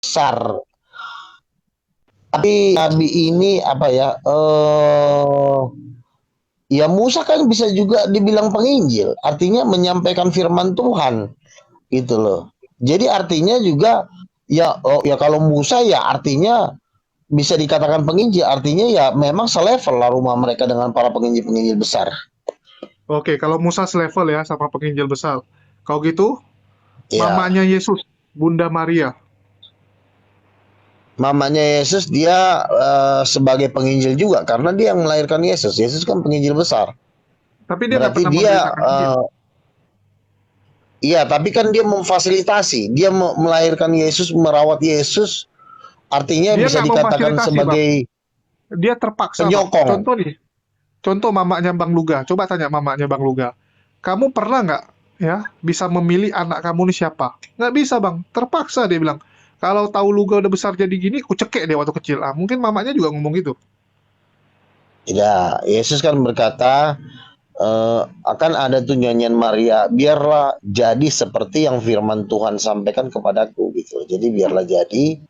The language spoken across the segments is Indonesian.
besar. Tapi Nabi ini apa ya? Ya Musa kan bisa juga dibilang penginjil, artinya menyampaikan firman Tuhan, gitu loh. Jadi artinya juga ya, oh, ya kalau Musa ya artinya bisa dikatakan penginjil, artinya ya memang selevel lah rumah mereka dengan para penginjil-penginjil besar. Oke, kalau Musa selevel ya sama penginjil besar. Kalau gitu, Ya, mamanya Yesus, Bunda Maria. mamanya Yesus dia sebagai penginjil juga karena dia yang melahirkan Yesus. Yesus kan penginjil besar. Tapi dia nggak Berarti pernah dia memberitakan Injil. iya, tapi kan dia memfasilitasi, dia melahirkan Yesus, merawat Yesus, artinya Dia bisa nggak dikatakan memfasilitasi, Bang. sebagai Dia terpaksa, Bang. penyokong. Contoh nih, contoh mamanya Bang Luga. Coba tanya mamanya Bang Luga. Kamu pernah nggak ya bisa memilih anak kamu nih siapa? Nggak bisa, Bang. Terpaksa dia bilang. Kalau tahu Luga udah besar jadi gini, ku cekek dia waktu kecil. Ah, mungkin mamanya juga ngomong gitu. Ya, Yesus kan berkata, akan ada tuh nyanyian Maria, biarlah jadi seperti yang firman Tuhan sampaikan kepadaku gitu. Jadi biarlah jadi.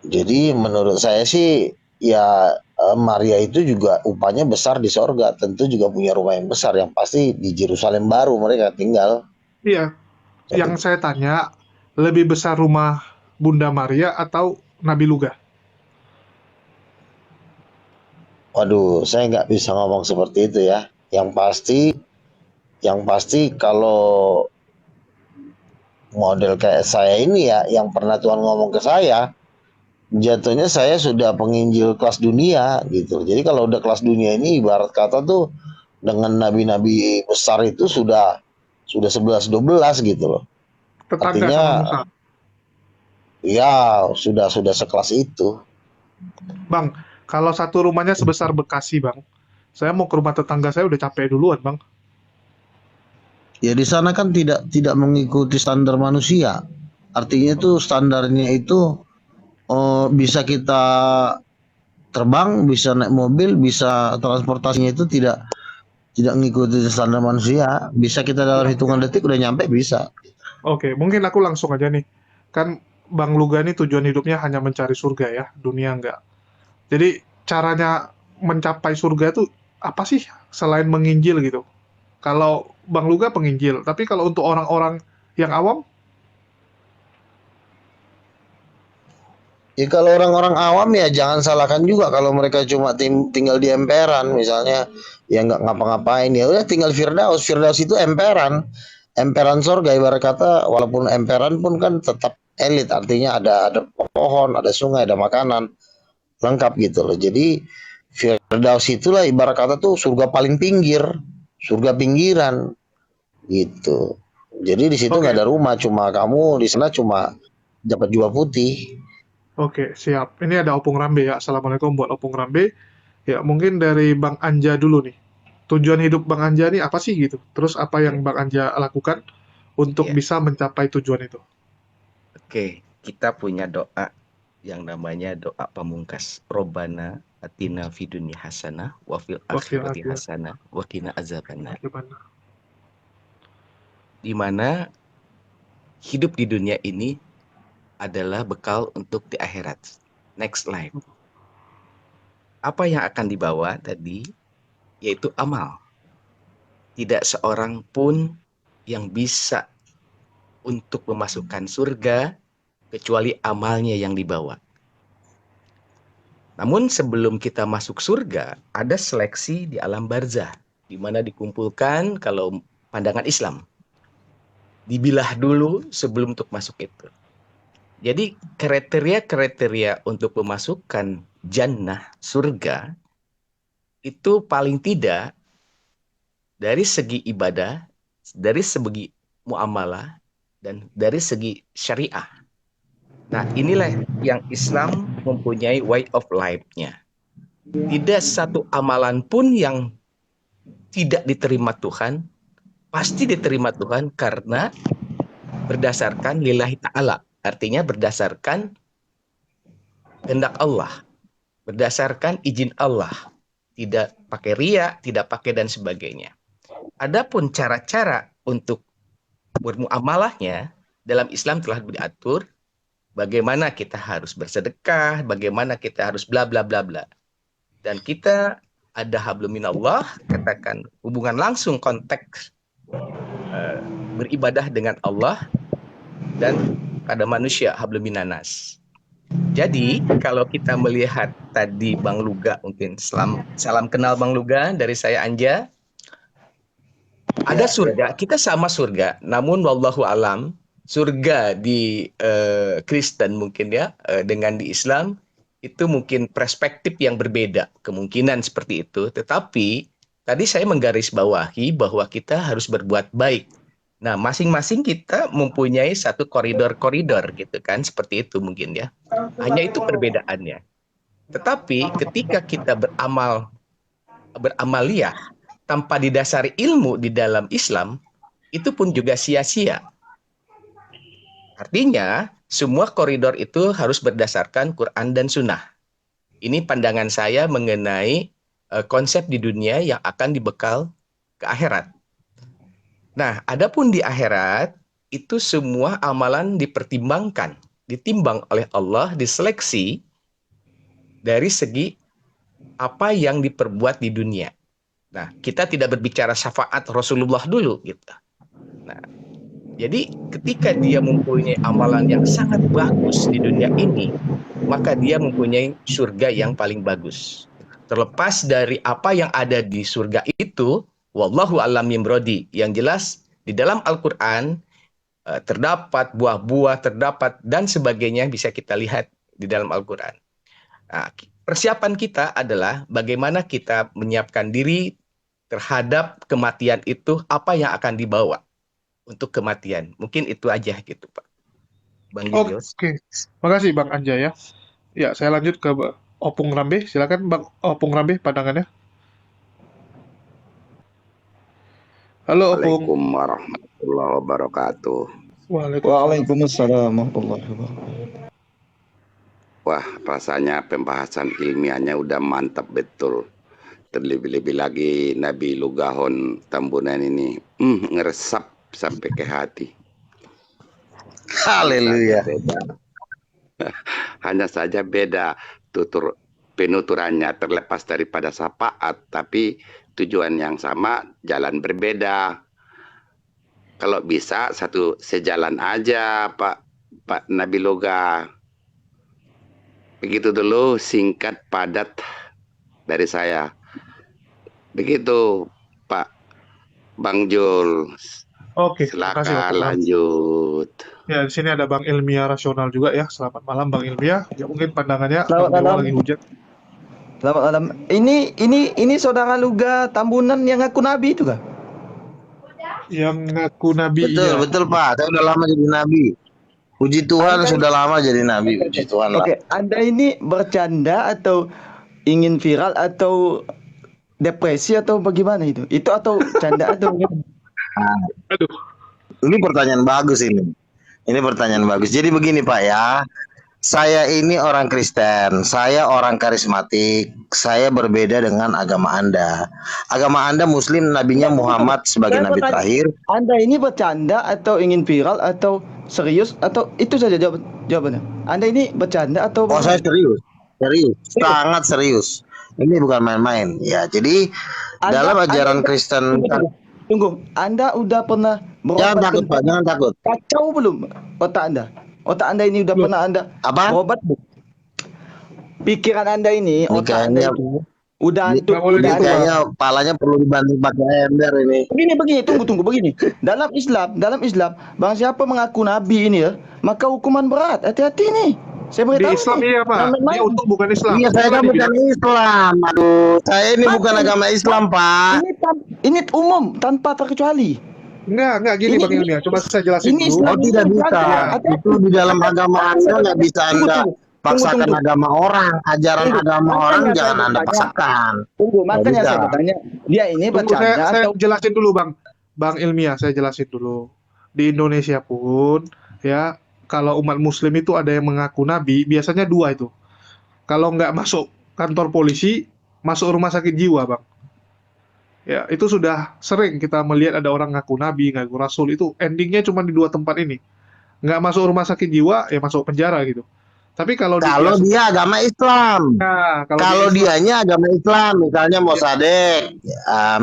Jadi menurut saya sih ya Maria itu juga upahnya besar di sorga. Tentu juga punya rumah yang besar yang pasti di Yerusalem baru mereka tinggal. Iya, yang saya tanya, lebih besar rumah Bunda Maria atau Nabi Luga? Waduh, saya nggak bisa ngomong seperti itu ya. Yang pasti kalau model kayak saya ini ya, yang pernah Tuhan ngomong ke saya, jatuhnya saya sudah penginjil kelas dunia gitu. Jadi kalau udah kelas dunia ini ibarat kata tuh dengan nabi-nabi besar itu sudah 11 12 gitu loh. Tetangga sama Artinya Musa. ya sudah sekelas itu. Bang, kalau satu rumahnya sebesar Bekasi, Bang, saya mau ke rumah tetangga saya udah capek duluan, Bang. Ya di sana kan tidak mengikuti standar manusia. Artinya itu standarnya itu bisa kita terbang, bisa naik mobil, bisa transportasinya itu tidak mengikuti standar manusia. Bisa kita dalam Siap, hitungan siap. detik udah nyampe bisa. Oke, mungkin aku langsung aja nih. Kan Bang Luga ini tujuan hidupnya hanya mencari surga ya, dunia enggak. Jadi caranya mencapai surga itu apa sih selain menginjil gitu? Kalau Bang Luga penginjil, tapi kalau untuk orang-orang yang awam, Ya kalau orang-orang awam ya jangan salahkan juga kalau mereka cuma tinggal di emperan misalnya ya nggak ngapa-ngapain ya udah tinggal Firdaus. Firdaus itu emperan, emperan sorga ibarat kata walaupun emperan pun kan tetap elit artinya ada pohon, ada sungai, ada makanan lengkap gitu loh. Jadi Firdaus itulah ibarat kata tuh surga paling pinggir, surga pinggiran gitu. Jadi di situ nggak oke, ada rumah, cuma kamu di sana cuma dapat jubah putih. oke, siap. Ini ada Opung Rambe ya. Assalamualaikum buat Opung Rambe. Ya, mungkin dari Bang Anja dulu nih. Tujuan hidup Bang Anja nih apa sih gitu? Terus apa yang Bang Anja lakukan untuk Ya, bisa mencapai tujuan itu? oke. Kita punya doa yang namanya doa pamungkas. Robbana atina fid dunya hasanah wa fil Wakil akhirati Adia, hasanah wa qina azabannar. gimana? Di mana hidup di dunia ini adalah bekal untuk di akhirat. Next life. Apa yang akan dibawa tadi yaitu amal. Tidak seorang pun yang bisa untuk memasukkan surga kecuali amalnya yang dibawa. Namun sebelum kita masuk surga, ada seleksi di alam barzah, di mana dikumpulkan kalau pandangan Islam. Dibilah dulu sebelum untuk masuk itu. Jadi kriteria-kriteria untuk memasukkan jannah, surga, itu paling tidak dari segi ibadah, dari segi muamalah, dan dari segi syariah. Nah, inilah yang Islam mempunyai way of life-nya. Tidak satu amalan pun yang tidak diterima Tuhan, pasti diterima Tuhan karena berdasarkan lillahi ta'ala. Artinya berdasarkan kehendak Allah, berdasarkan izin Allah. Tidak pakai ria, tidak pakai dan sebagainya. Adapun cara-cara untuk bermuamalahnya dalam Islam telah diatur bagaimana kita harus bersedekah, bagaimana kita harus bla bla bla bla. Dan kita ada hablum minallah, katakan hubungan langsung konteks beribadah dengan Allah dan pada manusia hablum minanas. Jadi kalau kita melihat tadi Bang Luga, mungkin salam kenal Bang Luga dari saya Anja. Ada surga, kita sama surga, namun wallahu alam surga di Kristen mungkin ya dengan di Islam itu mungkin perspektif yang berbeda, kemungkinan seperti itu. Tetapi tadi saya menggarisbawahi bahwa kita harus berbuat baik. Nah, masing-masing kita mempunyai satu koridor-koridor gitu kan, seperti itu mungkin ya. Hanya itu perbedaannya. Tetapi ketika kita beramaliyah tanpa didasari ilmu di dalam Islam, itu pun juga sia-sia. Artinya, semua koridor itu harus berdasarkan Quran dan Sunnah. Ini pandangan saya mengenai konsep di dunia yang akan dibekal ke akhirat. Nah, adapun di akhirat, itu semua amalan dipertimbangkan, ditimbang oleh Allah, diseleksi dari segi apa yang diperbuat di dunia. Nah, kita tidak berbicara syafaat Rasulullah dulu gitu. Nah, jadi ketika dia mempunyai amalan yang sangat bagus di dunia ini, maka dia mempunyai surga yang paling bagus. Terlepas dari apa yang ada di surga itu, wallahu a'lam bishawab. Yang jelas di dalam Al-Qur'an terdapat buah-buah, terdapat dan sebagainya bisa kita lihat di dalam Al-Qur'an. Nah, persiapan kita adalah bagaimana kita menyiapkan diri terhadap kematian itu, apa yang akan dibawa untuk kematian. Mungkin itu aja gitu, Pak. Bang Julius. Oke, makasih Bang Anja ya. Ya, saya lanjut ke Opung Rambe. Silakan Bang Opung Rambe pandangannya. Halo Opung. Assalamualaikum warahmatullahi wabarakatuh. Waalaikumsalam warahmatullahi wabarakatuh. Wah, rasanya pembahasan ilmiahnya udah mantap betul. Terlebih-lebih lagi Nabi Lugahon Tambunan ini ngeresap sampai ke hati. Haleluya. Hanya saja beda penuturannya, terlepas daripada syafaat, tapi tujuan yang sama, jalan berbeda. Kalau bisa satu sejalan aja Pak Nabi Loga. Begitu dulu, singkat padat dari saya. Begitu Pak Bang Jul. Oke, terima kasih Silakan Opung. lanjut. Ya, di sini ada Bang Ilmiah Rasional juga ya. Selamat malam Bang Ilmiah. Ya, mungkin pandangannya Selamat Bang Dewa malam. lagi hujan. Selamat malam. Ini saudara Luga Tambunan yang ngaku nabi itu kah? Yang ngaku nabi Betul, ya. betul Pak. Saya udah lama jadi nabi. Puji Tuhan Anda- sudah lama jadi nabi. Puji Tuhan lah. Oke, Anda ini bercanda atau ingin viral atau depresi atau bagaimana itu? Itu atau canda atau Aduh. Ini pertanyaan bagus ini. Ini pertanyaan bagus. Jadi begini Pak ya. Saya ini orang Kristen, saya orang karismatik, saya berbeda dengan agama Anda. Agama Anda Muslim, nabinya Muhammad sebagai Saya nabi bertanya- terakhir. Anda ini bercanda atau ingin viral atau serius atau itu saja jawabannya? Anda ini bercanda atau Oh saya serius, sangat serius. Ini bukan main-main. Ya, jadi dalam ajaran Kristen, Tunggu, Anda udah pernah jangan berobat takut Pak, jangan takut. kacau belum otak Anda? Otak Anda ini udah pernah Anda Apa? berobat belum? Pikiran Anda ini, Ini otak Anda kayaknya- itu udah Nggak antuk, boleh udah gitu, antuk. Kayaknya palanya perlu dibanting pakai ember ini. Begini, tunggu begini. Dalam Islam, bang siapa mengaku nabi ini ya, maka hukuman berat. Hati-hati nih. Saya Di beritahu Islam nih. iya Pak. Jangan Dia main-main. untung bukan Islam. Iya, saya kan Boleh bukan Islam. Aduh, saya ini bukan agama Islam, Pak. Ini umum tanpa terkecuali. Enggak gini Ini- Bang Ilmiah. Coba saya jelasin ini dulu. Islam. Oh, tidak bisa. Hati-hati. Itu di dalam agama Anda nggak bisa Anda paksakan Tunggu. agama orang. Ajaran Tunggu. agama Makanya orang saya jangan Anda bertanya. paksakan. Tunggu, makanya bisa. saya bertanya, dia ini Tunggu, bercanda saya atau jelasin dulu Bang Ilmiah, saya jelasin dulu. Di Indonesia pun ya, kalau umat muslim itu ada yang mengaku nabi, biasanya dua itu. Kalau nggak masuk kantor polisi, masuk rumah sakit jiwa, Bang. Ya, itu sudah sering kita melihat ada orang ngaku nabi, ngaku rasul, itu endingnya cuma di dua tempat ini. nggak masuk rumah sakit jiwa, ya masuk penjara gitu. Tapi kalau Kalau dia agama Islam. Kalau dia dianya agama Islam, misalnya Ya. Mosadek,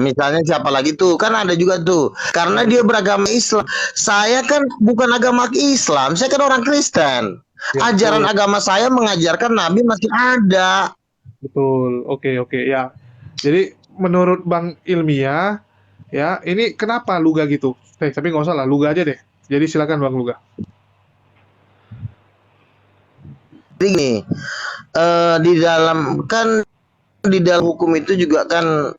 misalnya siapa lagi tuh, kan ada juga tuh. Karena dia beragama Islam. Saya kan bukan agama Islam, saya kan orang Kristen. Ya, Ajaran betul. agama saya mengajarkan Nabi masih ada. Betul, oke ya. Jadi menurut Bang Ilmiah, ya ini kenapa Luga gitu? Tapi nggak usah lah, Luga aja deh. Jadi silakan Bang Luga. Jadi gini, di dalam hukum itu juga kan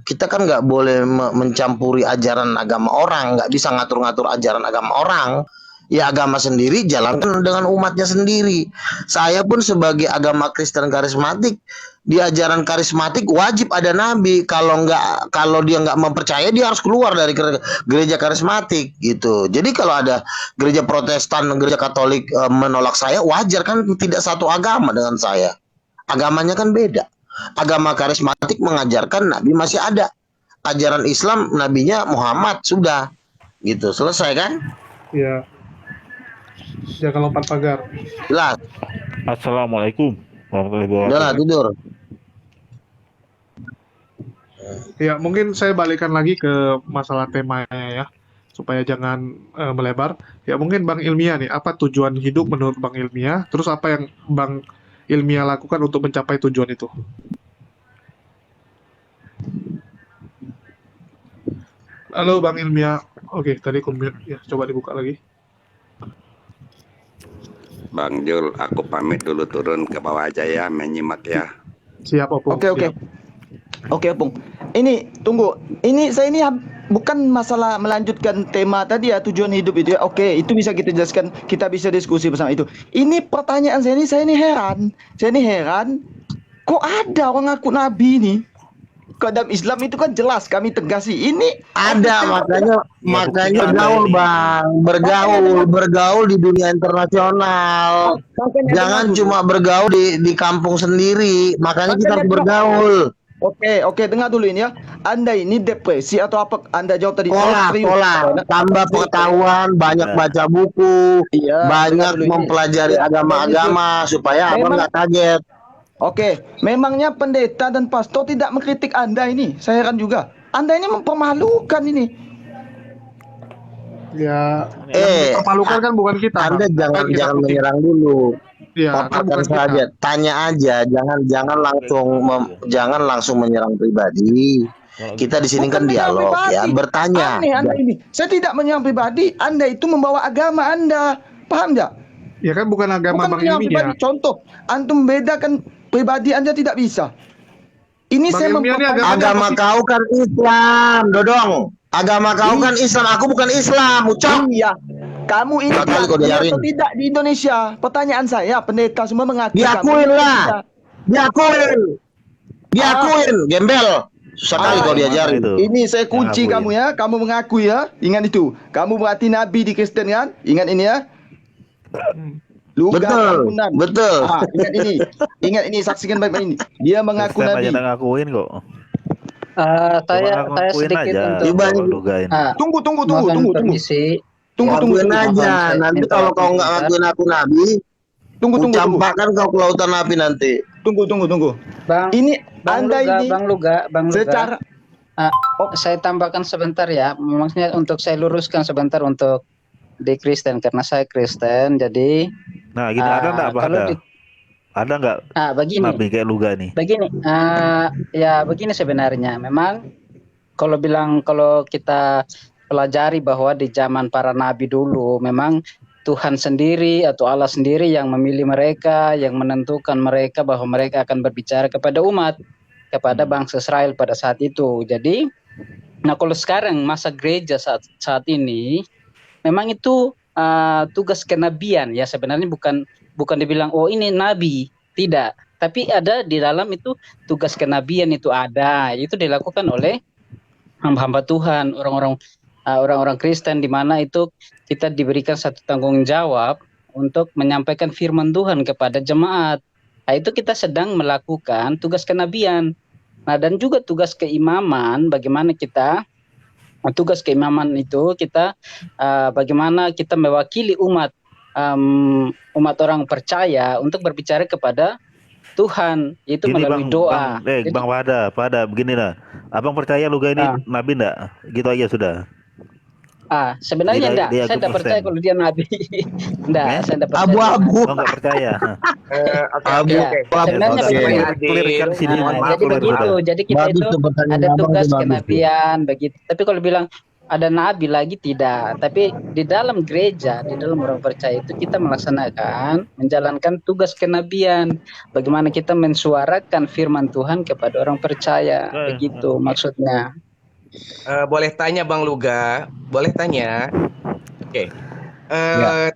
kita kan nggak boleh mencampuri ajaran agama orang, nggak bisa ngatur-ngatur ajaran agama orang. Ya agama sendiri jalankan dengan umatnya sendiri. Saya pun sebagai agama Kristen karismatik, di ajaran karismatik wajib ada nabi. Kalau dia nggak mempercaya, dia harus keluar dari gereja karismatik gitu. Jadi kalau ada gereja Protestan, gereja Katolik menolak saya, wajar kan, tidak satu agama dengan saya. Agamanya kan beda. Agama karismatik mengajarkan nabi masih ada. Ajaran Islam nabinya Muhammad sudah. Gitu. Selesai kan? Ya. Jangan lompat pagar. Jelas. Assalamualaikum warahmatullahi Udah lah, wabarakatuh. tidur. Ya, mungkin saya balikan lagi ke masalah temanya ya, supaya jangan melebar. Ya, mungkin Bang Ilmiah nih, apa tujuan hidup menurut Bang Ilmiah? Terus apa yang Bang Ilmiah lakukan untuk mencapai tujuan itu? Halo Bang Ilmiah. Oke, tadi kumir. Ya, coba dibuka lagi. Bang Jul, aku pamit dulu turun ke bawah aja ya, menyimak ya. Siap, Opung. Oke. Siap. Oke, Opung. Ini tunggu. Saya ini bukan masalah melanjutkan tema tadi ya, tujuan hidup itu ya. Oke, itu bisa kita jelaskan, kita bisa diskusi bersama itu. Ini pertanyaan saya ini heran. Saya ini heran. Kok ada orang ngaku nabi ini? Dalam Islam itu kan jelas kami tegasi ini Ada, makanya bergaul Bang, bergaul di dunia internasional. Jangan cuma bergaul di kampung sendiri. Makanya kita harus bergaul. Oke, dengar dulu ini ya. Anda ini depresi atau apa? Anda jawab tadi. Sekolah, tambah pengetahuan, banyak baca buku, Iya, banyak mempelajari agama-agama supaya abang nggak kaget. Oke, memangnya pendeta dan pastor tidak mengkritik Anda ini? Saya heran juga. Anda ini mempermalukan ini. Ya, yang dipermalukan kan bukan kita. Anda Bang. jangan Kita putih. menyerang dulu. Ya, kan Paparkan bukan kita. saja, tanya aja, jangan langsung menyerang pribadi. Kita di sini kan Bukan menyerang dialog pribadi. ya, bertanya. Aneh Anda ini. Saya tidak menyerang pribadi. Anda itu membawa agama Anda. Paham nggak? Ya kan bukan agama Bukan Bang menyerang Ilmiah. pribadi. Contoh, antum membedakan pribadi Anda tidak bisa. Ini Bang saya Ilmiah ini mempertanyakan Agama kau kan Islam, Dodong. Agama kau kan Islam, aku bukan Islam, ucap. Iya. Kamu ini Berapa kali kau diakui diajarin? atau tidak di Indonesia? Pertanyaan saya, pendeta semua mengakui. Diakuin kamu lah. tidak. Diakuin, gembel. Susah kali kau diajarin. Itu. Ini saya kunci Yang kamu ya. Kamu mengakui ya. Ingat itu. Kamu berarti nabi di Kristen kan? Ingat ini ya. Luka Betul, bangunan. betul. Ingat ini. Saksikan baik-baik ini. Dia mengaku Kristen nabi. aja tak ngakuin kok. Saya Ngakuin sedikit aja untuk Coba kalau duga ini. Tunggu. mohon permisi. Tunggu. Ngakuin aja. Saya Nanti minta kalau kau nggak sebentar. ngakuin aku nabi, Tunggu. campakkan kau ke lautan api nanti. Tunggu. Bang, Ini Bang Anda Luga, ini Bang Luga. secara Saya tambahkan sebentar ya. Maksudnya untuk saya luruskan sebentar untuk di Kristen karena saya Kristen. Jadi Nah, gini ada enggak apa kalau ada? di- Ada enggak begini. nabi kayak Luga nih? Begini, ya begini sebenarnya. Memang kalau kita pelajari bahwa di zaman para nabi dulu, memang Tuhan sendiri atau Allah sendiri yang memilih mereka, yang menentukan mereka bahwa mereka akan berbicara kepada umat, kepada bangsa Israel pada saat itu. Jadi, nah kalau sekarang masa gereja saat ini, memang itu tugas kenabian ya, sebenarnya bukan dibilang oh ini nabi, tidak, tapi ada di dalam itu tugas kenabian itu ada, itu dilakukan oleh hamba-hamba Tuhan, orang-orang Kristen, di mana itu kita diberikan satu tanggung jawab untuk menyampaikan firman Tuhan kepada jemaat. Nah, itu kita sedang melakukan tugas kenabian. Nah, dan juga tugas keimaman, bagaimana kita tugas keimaman itu kita bagaimana kita mewakili umat orang percaya untuk berbicara kepada Tuhan, itu Gini melalui doa. Jadi, Bang pada begini lah. Abang percaya Luga ini nabi enggak? Gitu aja sudah. Sebenarnya enggak. Dia Saya tidak percaya kalau dia nabi. Enggak, saya tidak percaya. Abu-abu. Oh, enggak percaya. Oke. Sebenarnya Oke. begini. Clearkan sini. Jadi begitu. Jadi kita Bagus itu tuh pertanyaan ada abang tugas tuh, bagus tuh. kenabian begitu. Tapi kalau bilang ada nabi lagi tidak. Tapi di dalam gereja, di dalam orang percaya itu kita melaksanakan, menjalankan tugas kenabian. Bagaimana kita mensuarakan firman Tuhan kepada orang percaya. Begitu maksudnya. Boleh tanya Bang Luga? Boleh tanya? Oke.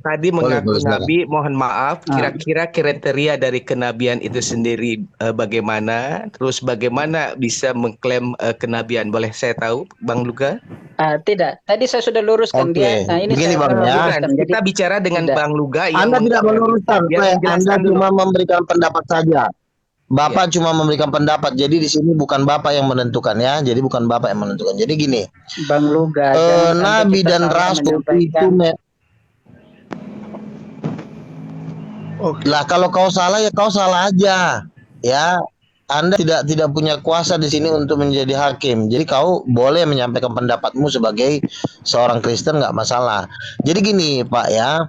Tadi mengaku boleh, silakan. nabi, mohon maaf, kira-kira kriteria dari kenabian itu sendiri bagaimana? Terus bagaimana bisa mengklaim kenabian? Boleh saya tahu, Bang Luga? Tidak. Tadi saya sudah luruskan Oke. dia. Nah, ini Begini, saya Bang, ya. luruskan. Jadi Kita bicara dengan tidak. Bang Luga yang Anda tidak meluruskan, Biar Anda menjelaskan dulu. cuma memberikan pendapat saja. Bapak cuma memberikan pendapat. Jadi di sini bukan Bapak yang menentukan ya. Jadi bukan Bapak yang menentukan. Jadi gini, Bang Luga, jangan sampai nabi kita dan salah rasul itu menyampaikan. lah kalau kau salah ya kau salah aja. Ya, Anda tidak punya kuasa di sini untuk menjadi hakim. Jadi kau boleh menyampaikan pendapatmu sebagai seorang Kristen, nggak masalah. Jadi gini, Pak ya.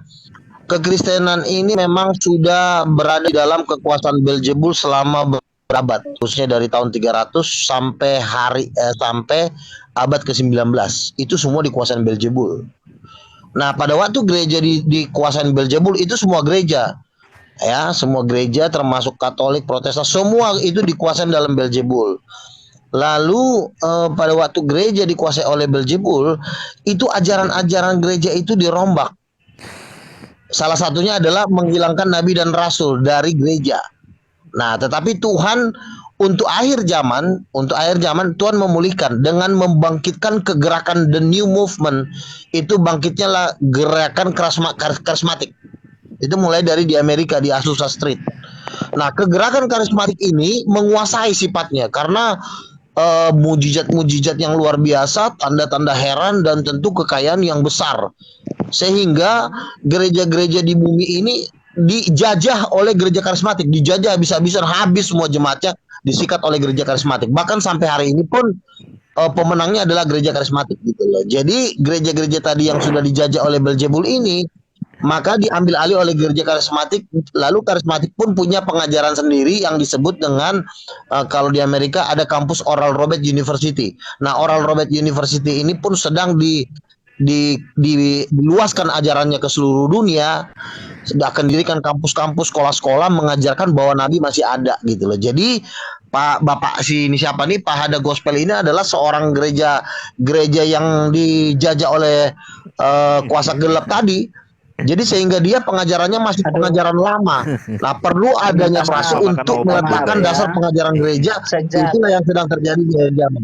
Kekristenan ini memang sudah berada di dalam kekuasaan Beelzebul selama berabad, khususnya dari tahun 300 sampai abad ke-19. Itu semua dikuasai Beelzebul. Nah, pada waktu gereja dikuasai Beelzebul, itu semua gereja. Ya, semua gereja termasuk Katolik, Protestan, semua itu dikuasai dalam Beelzebul. Lalu pada waktu gereja dikuasai oleh Beelzebul, itu ajaran-ajaran gereja itu dirombak. Salah satunya adalah menghilangkan nabi dan rasul dari gereja. Nah, tetapi Tuhan untuk akhir zaman Tuhan memulihkan dengan membangkitkan kegerakan the new movement. Itu bangkitnya lah gerakan karismatik. Itu mulai dari di Amerika di Azusa Street. Nah, kegerakan karismatik ini menguasai sifatnya karena mujizat-mujizat yang luar biasa, tanda-tanda heran, dan tentu kekayaan yang besar. Sehingga gereja-gereja di bumi ini dijajah oleh gereja karismatik, dijajah habis-habisan, habis semua jemaatnya disikat oleh gereja karismatik. Bahkan sampai hari ini pun pemenangnya adalah gereja karismatik gitu loh. Jadi gereja-gereja tadi yang sudah dijajah oleh Beelzebul ini maka diambil alih oleh gereja karismatik. Lalu karismatik pun punya pengajaran sendiri yang disebut dengan kalau di Amerika ada kampus Oral Roberts University. Nah, Oral Roberts University ini pun sedang diluaskan ajarannya ke seluruh dunia. Sudah akan didirikan kampus-kampus, sekolah-sekolah mengajarkan bahwa Nabi masih ada gitu loh. Jadi Bapak siapa nih, Pak Hada Gospel ini adalah seorang gereja yang dijajah oleh kuasa gelap tadi. Jadi sehingga dia pengajarannya masih pengajaran lama. Nah, perlu adanya rasul untuk meletakkan dasar pengajaran gereja. Itulah yang sedang terjadi di zaman.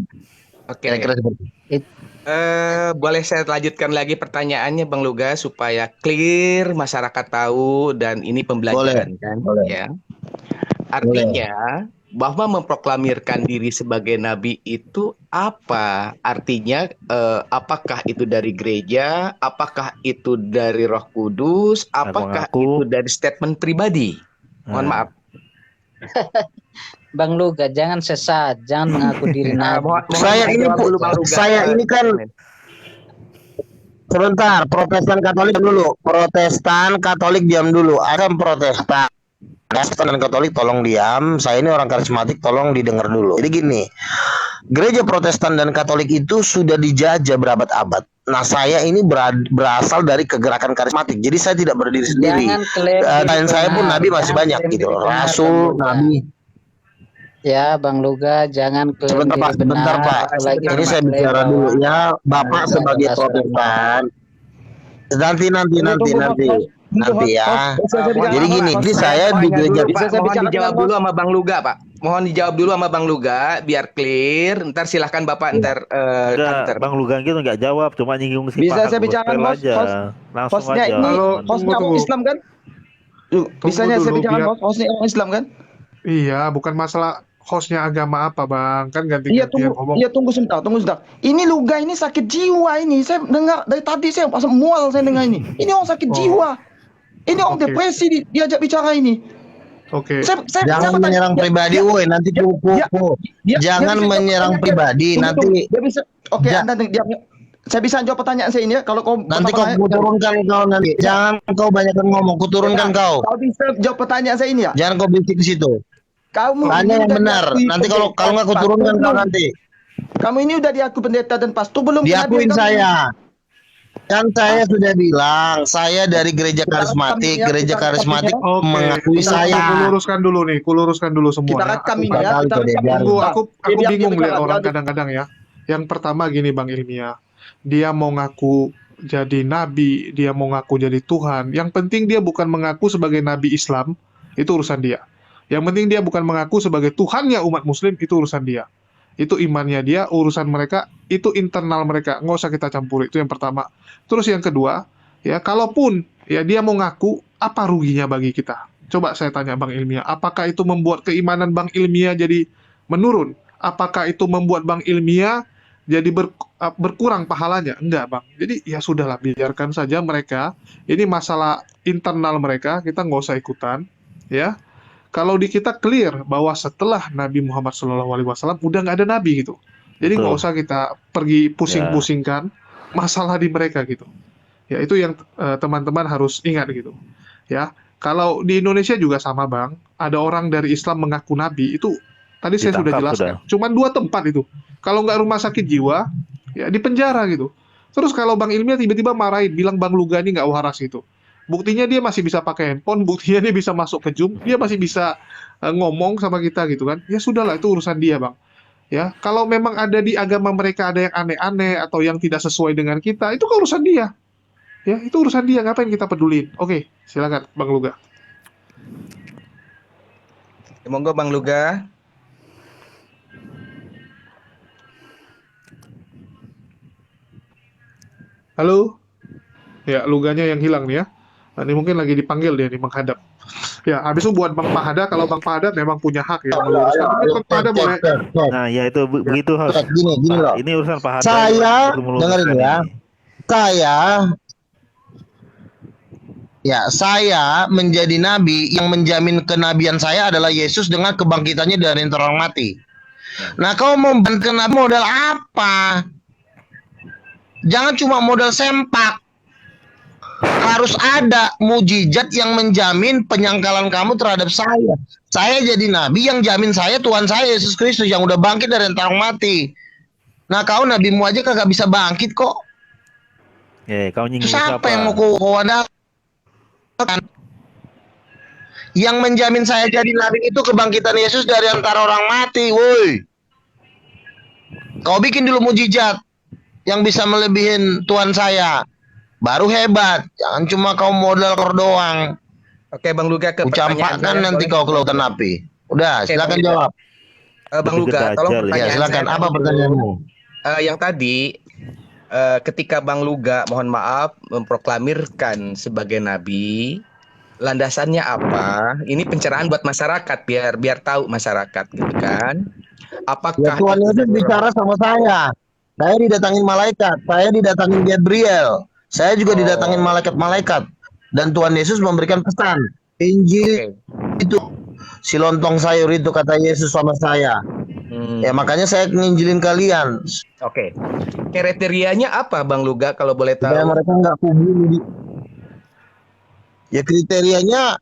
Oke. Kira-kira seperti itu. Boleh saya lanjutkan lagi pertanyaannya Bang Luga supaya clear, masyarakat tahu, dan ini pembelajaran kan? Boleh. Ya. Artinya bahwa memproklamirkan diri sebagai nabi itu apa? Artinya apakah itu dari gereja? Apakah itu dari Roh Kudus? Apakah itu dari statement pribadi? Mohon maaf. Bang Luga, jangan sesat, jangan mengaku diri nabi. Saya ini kan sebentar, Protestan Katolik dulu. Protestan Katolik diam dulu. Ada Protestan dan Katolik tolong diam. Saya ini orang karismatik, tolong didengar dulu. Jadi gini, gereja Protestan dan Katolik itu sudah dijajah berabad-abad. Nah, saya ini berasal dari kegerakan karismatik. Jadi saya tidak berdiri sendiri. Dan saya pun nabi masih banyak gitu. Rasul, nabi. Ya, Bang Luga, jangan klaim sebentar Pak. Ini saya bicara dulu ya, Bapak sebagai Protestan. Nanti ya. Jadi gini, ini saya di gereja. Mohon dijawab dulu sama Bang Luga, Pak. Mohon dijawab dulu sama Bang Luga biar clear. Ntar silahkan Bapak Bang Luga gitu nggak jawab, cuma nyinggung si Bisa Pak saya bicarakan langsung hostnya aja. ini hostnya orang Islam kan? Bisanya saya bicarakan hostnya orang Islam kan? Iya, bukan masalah hostnya agama apa Bang? Kan Iya ganti-gantian ngomong. tunggu sebentar, tunggu sebentar. Ini Luga ini sakit jiwa ini. Saya dengar dari tadi saya pasang mual saya dengar ini. Ini orang sakit Oh, jiwa. Ini orang oke, depresi diajak bicara ini. oke. Saya Jangan bertanya, menyerang pribadi, woi. Nanti dia, dia, dia Jangan bisa jawab menyerang pertanyaan pribadi. tunggu, Nanti tunggu. Dia bisa, oke, ja- saya bisa jawab pertanyaan saya ini ya. Kalau kau nanti kau pertama kuturunkan kau nanti. Jangan kau banyakkan ngomong, kuturunkan kau. kau bisa jawab pertanyaan saya ini ya. Jangan kau bisik di situ. Kamu Tanya ini yang udah benar. diakui Nanti kalau pendeta, nggak pastor kuturunkan kau belum? nanti. Kamu ini udah diakui pendeta dan pastor belum? Diakuin Kenabian kamu saya. Kan saya Hah? sudah bilang, saya dari gereja Kita rekam karismatik. ini ya, Gereja kita rekam ini karismatik ya. Oke, mengakui bentar, saya. kuluruskan dulu nih, kuluruskan dulu semua Kita ya. rekam Aku ini Tiga ya. kali Kita kau rekam diajarin. tunggu, sebentar. aku Biar dia bingung lihat bicara, orang biar dia- kadang-kadang ya. Yang pertama gini Bang Ilmiah, dia mau ngaku jadi nabi, dia mau ngaku jadi Tuhan. Yang penting dia bukan mengaku sebagai nabi Islam, itu urusan dia. Yang penting dia bukan mengaku sebagai Tuhannya umat Muslim, itu urusan dia. Itu imannya dia, urusan mereka, itu internal mereka, nggak usah kita campur. Itu yang pertama. Terus yang kedua, ya kalaupun ya dia mau ngaku, apa ruginya bagi kita? Coba saya tanya Bang Ilmiah, apakah itu membuat keimanan Bang Ilmiah jadi menurun? Apakah itu membuat Bang Ilmiah jadi berkurang pahalanya? Enggak, Bang. Jadi ya sudahlah, biarkan saja mereka. Ini masalah internal mereka, kita nggak usah ikutan, ya. Kalau di kita clear bahwa setelah Nabi Muhammad SAW udah nggak ada nabi gitu. Jadi nggak Betul. usah kita pergi pusing-pusingkan masalah di mereka gitu. Ya itu yang teman-teman harus ingat gitu. Ya, kalau di Indonesia juga sama Bang. Ada orang dari Islam mengaku nabi itu tadi saya sudah Ditangkap jelaskan. Cuman 2 tempat itu. Kalau nggak rumah sakit jiwa, ya di penjara gitu. Terus kalau Bang Ilmiah tiba-tiba marahin, bilang Bang Lugani nggak waras gitu. Buktinya dia masih bisa pakai handphone, buktinya dia bisa masuk ke Zoom, dia masih bisa ngomong sama kita gitu kan. Ya sudahlah, itu urusan dia, Bang. Ya, kalau memang ada di agama mereka ada yang aneh-aneh atau yang tidak sesuai dengan kita, itu kan urusan dia. Ya, itu urusan dia, ngapain kita pedulin? Oke, silakan Bang Luga. Monggo Bang Luga. Halo? Ya, Luganya yang hilang nih ya. Nah, ini mungkin lagi dipanggil dia nih menghadap. Ya, habis itu buat Bang Pahada, kalau Bang Pahada memang punya hak ya meluruskan. Tapi Bang Pahada boleh. Nah, ya itu begitu host. Gini Pak, loh. ini urusan Pak Hada. Saya, untuk meluruskan dengerin ya. ini. Saya menjadi nabi, yang menjamin kenabian saya adalah Yesus dengan kebangkitannya dari antara orang mati. Nah, kau mau bantu modal apa? Jangan cuma modal sempak. Harus ada mujizat yang menjamin penyangkalan kamu terhadap saya. Saya jadi nabi, yang jamin saya Tuhan saya Yesus Kristus yang udah bangkit dari antara orang mati. Nah, kau nabimu aja kagak bisa bangkit kok. Ya, kau nyinggung Siapa siapa? yang mau kau andalkan? Yang menjamin saya jadi nabi itu kebangkitan Yesus dari antara orang mati, woi. Kau bikin dulu mujizat yang bisa melebihin Tuhan saya, baru hebat. Jangan cuma kau modal doang. Oke, Bang Luga ke Ku pertanyaan campakkan saya, nanti boleh? kau ke lautan api. Udah, Oke, silakan Bang Luga. jawab. Bang Luga, Dajjal tolong ya. Ya, pertanyaan silakan. saya Apa tadi dulu. pertanyaanmu? Yang tadi ketika Bang Luga, mohon maaf, memproklamirkan sebagai nabi, landasannya apa? Ini pencerahan buat masyarakat biar tahu masyarakat gitu kan. Ya, Apakah Tuhan itu Yesus dari bicara sama saya. Saya didatangin malaikat, saya didatangin Gabriel, saya juga didatangin malaikat-malaikat, dan Tuhan Yesus memberikan pesan. Injil itu si lontong sayur itu kata Yesus sama saya. Ya makanya saya nginjilin kalian. Oke. Kriterianya apa Bang Luga kalau boleh Supaya tahu? mereka nggak kubunuh. Ya kriterianya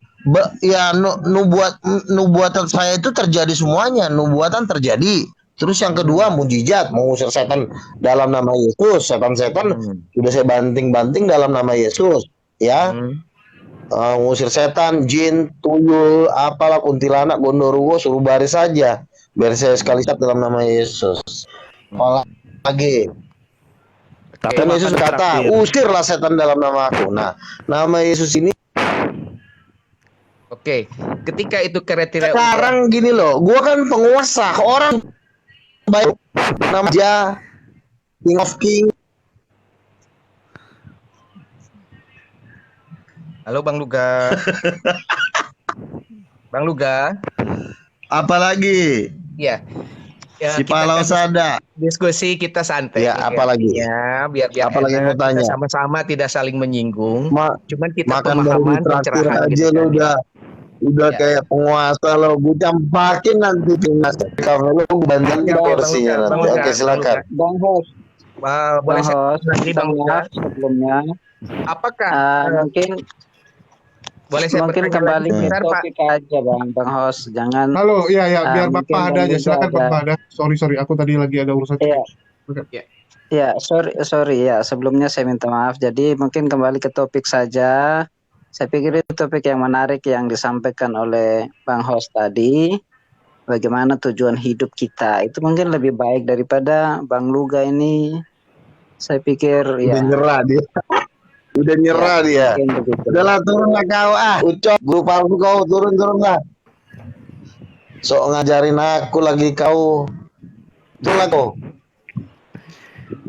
nubuatan saya itu terjadi semuanya, nubuatan terjadi. Terus yang kedua mujizat, mengusir setan dalam nama Yesus. Setan-setan sudah saya banting-banting dalam nama Yesus, ya. Mengusir setan, jin, tuyul, apalah kuntilanak, gondoruo, suruh baris saja. Biar saya sekali dalam nama Yesus. Lagi. Tapi Dan Yesus makan kata, traktir. usirlah setan dalam nama aku. Nah, nama Yesus ini Oke, ketika itu kriteria sekarang gini loh, gua kan penguasa, orang baik nama dia King of King. Halo Bang Luga. Bang Luga. Apalagi Ya, ya Si kita Palau kan Sada. diskusi kita santai Ya, ini apalagi? artinya biar Apalagi mau enak, kita tanya? sama-sama tidak saling menyinggung, cuman kita Makan baru pemahaman ditraktir pencerahan aja gitu lu kan. udah Ya. kayak penguasa lo. Gue campakin nanti timnas kamu lu bantuin Oke, Bang porsinya Luka, Bang nanti. Luka, Oke, Bang silakan. Luka. Bang Hos, Boleh Bang saya Hos, lagi Bang Luka? maaf sebelumnya. Apakah Mungkin boleh saya mungkin bertanya lagi kembali ke sebentar, Pak? topik aja, Bang Hos. Jangan Halo, ya biar Bang mungkin Pahada Bang aja. Luga Silakan Bang ada. Pahada. Sorry, aku tadi lagi ada urusan Iya, sedikit. Ya. ya, sorry ya. Sebelumnya saya minta maaf. Jadi mungkin kembali ke topik saja. Saya pikir itu topik yang menarik yang disampaikan oleh Bang Hos tadi. Bagaimana tujuan hidup kita. Itu mungkin lebih baik daripada Bang Luga ini. Saya pikir Udah ya. nyerah dia. Udah nyerah dia. Mungkin begitu. Udahlah turunlah kau Ucok, guru palsu kau turunlah. Sok ngajarin aku lagi kau. Turunlah kau.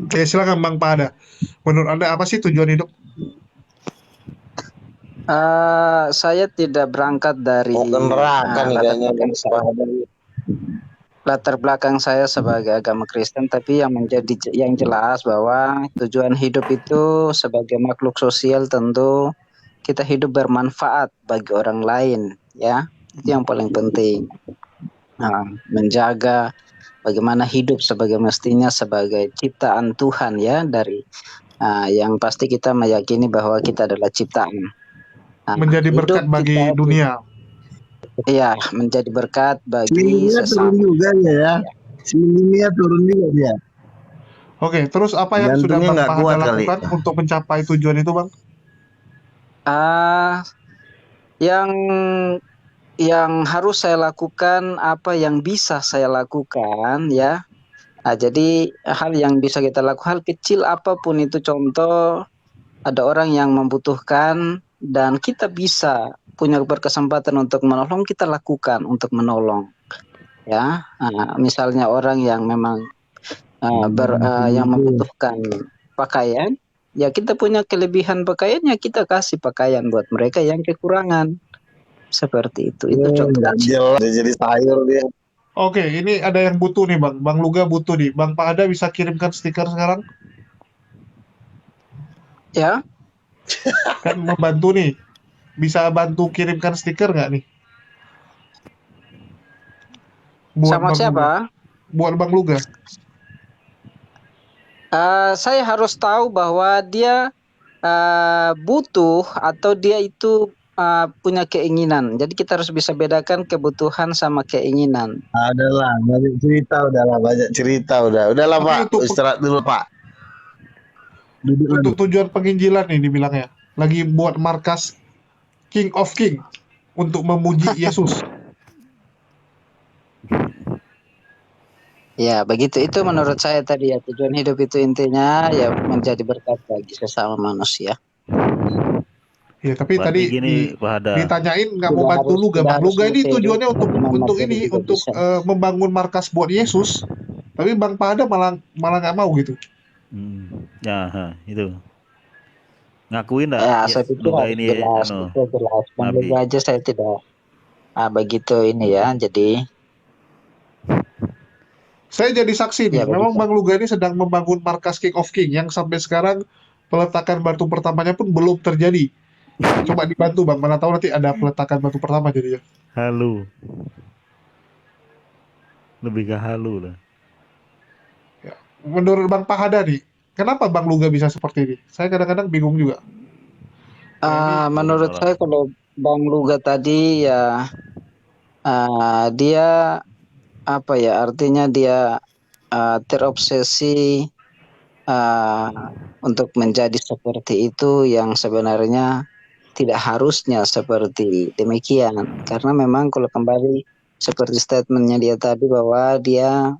Oke, silakan Bang Pahada. Menurut Anda apa sih tujuan hidup? Saya tidak berangkat dari Mau ke neraka nih kayaknya. latar belakang saya sebagai agama Kristen, tapi yang jelas bahwa tujuan hidup itu sebagai makhluk sosial tentu kita hidup bermanfaat bagi orang lain, ya, itu yang paling penting. Menjaga bagaimana hidup sebagai mestinya sebagai ciptaan Tuhan, ya, dari yang pasti kita meyakini bahwa kita adalah ciptaan. Menjadi berkat bagi dunia. Iya, menjadi berkat bagi Sininya turun sesama. juga ya. Sininya turun juga dia. Oke, terus apa yang sudah Jantungnya Bang nggak Pahada kuat kali. lakukan untuk mencapai tujuan itu, Bang? Yang harus saya lakukan, apa yang bisa saya lakukan, ya. Jadi hal yang bisa kita lakukan, hal kecil apapun itu, contoh ada orang yang membutuhkan dan kita bisa punya berkesempatan untuk menolong, kita lakukan untuk menolong, ya. Misalnya orang yang memang yang membutuhkan pakaian, ya kita punya kelebihan pakaian, ya kita kasih pakaian buat mereka yang kekurangan, seperti itu. Itu contoh kecil. Jelas jadi sayur dia. Oke, ini ada yang butuh nih, Bang. Bang Luga butuh nih. Bang Pahada bisa kirimkan stiker sekarang? Ya. Kan membantu nih. Bisa bantu kirimkan stiker nggak nih? Buat Sama Bang siapa? Luga. Buat Bang Luga. Saya harus tahu bahwa dia butuh atau dia itu punya keinginan. Jadi kita harus bisa bedakan kebutuhan sama keinginan. Adalah banyak cerita udah. Udahlah Pak, istirahat dulu Pak. Untuk tujuan penginjilan nih dibilangnya. Lagi buat markas King of King untuk memuji Yesus. Ya, begitu. Itu menurut saya tadi, ya, tujuan hidup itu intinya ya menjadi berkat bagi sesama manusia. Ya, tapi Berarti tadi gini, ditanyain nggak mau bantu Luga. Bang Luga ini tujuannya untuk membangun markas buat Yesus. Tapi Bang Pahada malah nggak mau gitu. Itu. Ngakuin nggak? Ya, saya pikir Luga ini jelas. Bang Luga aja saya tidak begitu ini ya. Jadi saya jadi saksi nih. Memang Bang Luga ini sedang membangun markas King of King yang sampai sekarang peletakan batu pertamanya pun belum terjadi. Coba dibantu Bang, mana tahu nanti ada peletakan batu pertama jadinya. Halu. Lebih ke halu lah. Ya. Menurut Bang Pahada nih, kenapa Bang Luga bisa seperti ini? Saya kadang-kadang bingung juga. Menurut saya kalau Bang Luga tadi ya dia apa ya, artinya dia terobsesi untuk menjadi seperti itu yang sebenarnya tidak harusnya seperti demikian, karena memang kalau kembali seperti statementnya dia tadi bahwa dia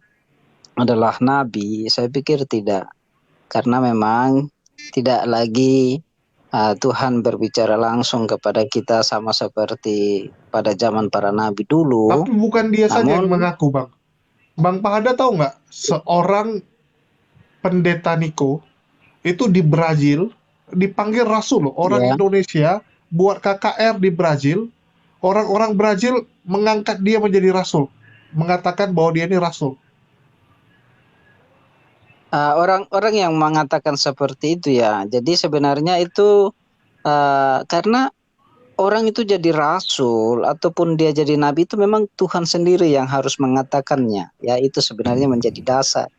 adalah nabi, saya pikir tidak, karena memang tidak lagi Tuhan berbicara langsung kepada kita sama seperti pada zaman para nabi dulu. Tapi bukan dia saja yang mengaku, Bang. Bang Pahada tahu nggak, seorang pendeta Niko itu di Brazil dipanggil rasul loh. Orang Indonesia buat KKR di Brazil, orang-orang Brazil mengangkat dia menjadi rasul. mengatakan bahwa dia ini rasul? Orang-orang yang mengatakan seperti itu ya, jadi sebenarnya itu karena orang itu jadi rasul ataupun dia jadi nabi itu memang Tuhan sendiri yang harus mengatakannya. Ya itu sebenarnya menjadi dasar.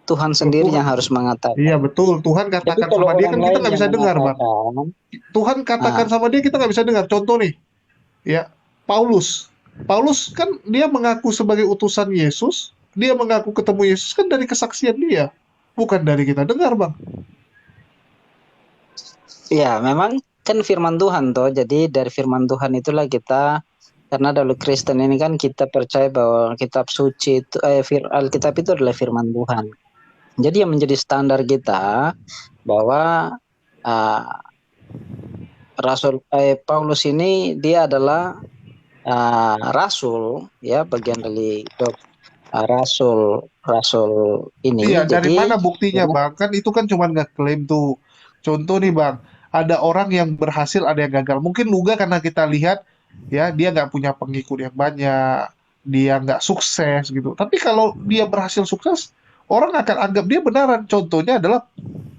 Tuhan Oh, sendiri yang Tuhan. harus mengatakan. Iya betul, Tuhan Jadi katakan kalau sama dia orang kan kita lain nggak yang bisa dengar, Bang. mengatakan, Tuhan katakan sama dia kita nggak bisa dengar. Contoh nih, ya Paulus. Paulus kan dia mengaku sebagai utusan Yesus, dia mengaku ketemu Yesus kan dari kesaksian dia, bukan dari kita dengar, Bang. ya memang kan firman Tuhan toh. Jadi dari firman Tuhan itulah kita, karena dalam Kristen ini kan kita percaya bahwa kitab suci itu Alkitab itu adalah firman Tuhan. Jadi yang menjadi standar kita bahwa uh, Rasul Paulus ini dia adalah rasul, ya bagian dari rasul ini. Iya, dari Jadi mana buktinya, Bang? Kan itu kan cuma ngeklaim tuh. Contoh nih, Bang, ada orang yang berhasil, ada yang gagal. Mungkin Luga karena kita lihat, ya dia nggak punya pengikut yang banyak, dia nggak sukses gitu. Tapi kalau dia berhasil sukses, orang akan anggap dia benaran. Contohnya adalah